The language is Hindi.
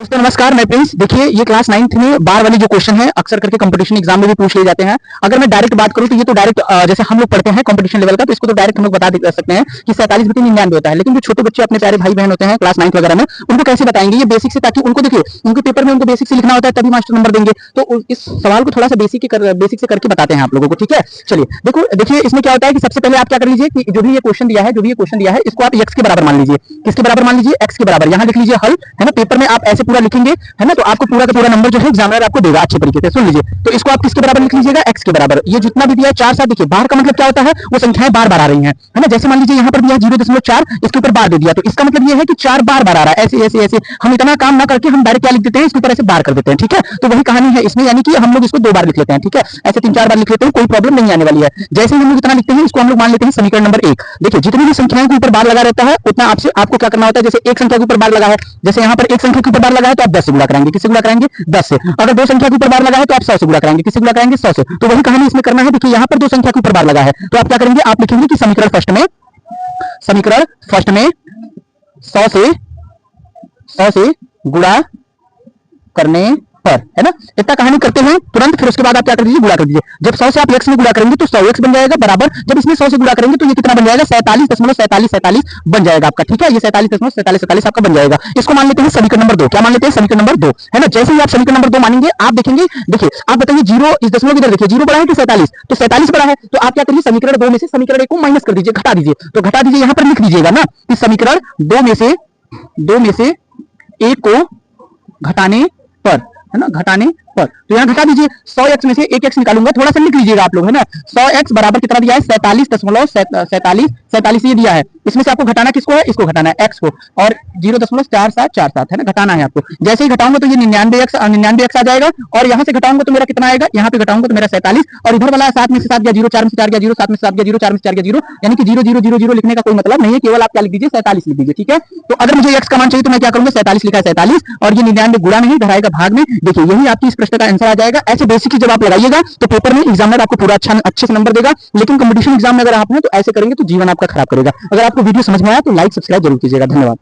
दोस्तों नमस्कार, मैं प्रिंस। देखिए ये क्लास 9th में बार वाली जो क्वेश्चन है अक्सर करके कंपटीशन एग्जाम में भी पूछ लिए जाते हैं। अगर मैं डायरेक्ट बात करूं तो ये तो डायरेक्ट जैसे हम लोग पढ़ते हैं कंपटीशन लेवल का, तो इसको तो डायरेक्ट हम लोग बता सकते हैं कि 47/99 होता है। लेकिन जो छोटे बच्चे अपने प्यारे भाई बहन होते हैं क्लास 9th वगैरह में, उनको कैसे बताएंगे ये बेसिक से, ताकि उनको देखिए उनके पेपर में उनको बेसिक से लिखना होता है तभी मास्टर नंबर देंगे। तो इस सवाल को थोड़ा सा बेसिक से करके बताते हैं आप लोगों को, ठीक है। चलिए देखिए इसमें क्या होता है कि सबसे पहले आप क्या कर लीजिए कि जो भी ये क्वेश्चन दिया है इसको आप x के बराबर मान लीजिए। किसके बराबर मान लीजिए? x के बराबर। यहां लिख लीजिए हल, है ना। पेपर में आप ऐसे पूरा लिखेंगे, है ना, तो आपको पूरा का पूरा नंबर जो है एग्जामिनर आपको देगा अच्छे तरीके से। सुन लीजिए, तो इसको आप किसके बराबर लिख लीजिएगा? x के बराबर। ये जितना भी दिया है 4 7, देखिए बार का मतलब क्या होता है, वो संख्याएं बार बार आ रही हैं, है ना। जैसे मान लीजिए यहाँ पर दिया 0.4, इसके ऊपर बार दे दिया, तो इसका मतलब ये है कि 4 बार बार आ रहा है। ऐसे ऐसे ऐसे हम इतना काम ना करके हम डायरेक्ट क्या लिख देते हैं, इसके ऊपर ऐसे बार कर देते हैं, ठीक है। तो वही कहानी है इसमें, यानी कि हम लोग इसको 2 बार लिख लेते हैं, ठीक है। ऐसे 3 4 बार लिख लेते हैं, कोई प्रॉब्लम नहीं आने वाली है। जैसे ही हम लोग इतना लिखते हैं, इसको हम लोग मान लेते हैं समीकरण नंबर 1। देखिए जितनी भी संख्याओं के ऊपर बार लगा रहता है उतना आपको क्या करना होता है। जैसे एक संख्या के ऊपर बार लगा है, जैसे यहाँ पर एक संख्या के ऊपर बार लगा है तो आप 10 से गुणा कराएंगे। किससे गुणा कराएंगे? 10 से। अगर 2 संख्या के ऊपर बार लगा है तो आप 100 से गुणा कराएंगे। किससे गुणा कराएंगे? 100 से। तो वही कहानी इसमें करना है। देखिए यहाँ पर 2 संख्या के ऊपर बार लगा है तो आप क्या करेंगे, आप लिखेंगे कि समीकरण फर्स्ट में 100 से गुणा करने पर, है ना। इतना कहानी करते हैं तुरंत, फिर उसके बाद आप क्या कर दीजिए, गुणा कर दीजिए। जब 100 से आप x में गुणा करेंगे तो 100x बन जाएगा बराबर, जब इसमें 100 से गुणा करेंगे तो ये कितना बन जाएगा? 47.47 बन जाएगा आपका, ठीक है। ये 47.47 आपका बन जाएगा। इसको मान लेते हैं समीकरण नंबर 2। क्या मान लेते हैं? समीकरण नंबर 2, है ना। जैसे ही आप समीकरण नंबर 2 मानेंगे, आप देखेंगे, देखिए आप बताइए 0 इस दशमलव इधर देखिए, 0 बड़ा है कि 47? तो 47 बड़ा है, तो आप क्या करिए, समीकरण 2 में से समीकरण 1 को माइनस कर दीजिए, घटा दीजिए। तो घटा दीजिए, यहां पर लिख दीजिएगा ना कि समीकरण 2 में से 1 को घटाने पर, है ना, घटाने पर। तो यहां घटा दीजिए, 100x में से 1x निकालूंगा, थोड़ा सा लिख लीजिएगा आप लोग, है ना। 100x बराबर कितना दिया है? 47 ये दिया है। इसमें से आपको घटाना किसको है? इसको घटाना है, x को, और 0.4747, है ना, घटाना है आपको। जैसे ही घटाऊंगा तो ये 99x आ जाएगा, और यहां से घटाऊंगा तो मेरा कितना आएगा? यहां पे घटाऊंगा तो मेरा 47, और इधर वाला 7 में से 7 गया 0, 4 में से 4 गया 0, 7 में से 7 गया 0, 4 में से 4 गया 0, यानी कि 0 0 0 0 लिखने का कोई मतलब नहीं है, केवल आप क्या लिख दीजिए? 47 लिख दीजिए, ठीक है। तो अगर मुझे x का मान चाहिए तो मैं क्या करूंगा? 47 लिखा है 47, और ये 99 गुणा नहीं, धराएगा भाग में। देखिए यही आपकी इस प्रश्न का आंसर आ जाएगा। ऐसे बेसिक जब आप लगाइएगा तो पेपर में एग्जामिनर आपको पूरा अच्छे से नंबर देगा। लेकिन कंपटीशन एग्जाम में अगर आप हैं तो ऐसे करेंगे तो जीवन आपका खराब करेगा। अगर आपको वीडियो समझ में आया तो लाइक सब्सक्राइब जरूर कीजिएगा। धन्यवाद।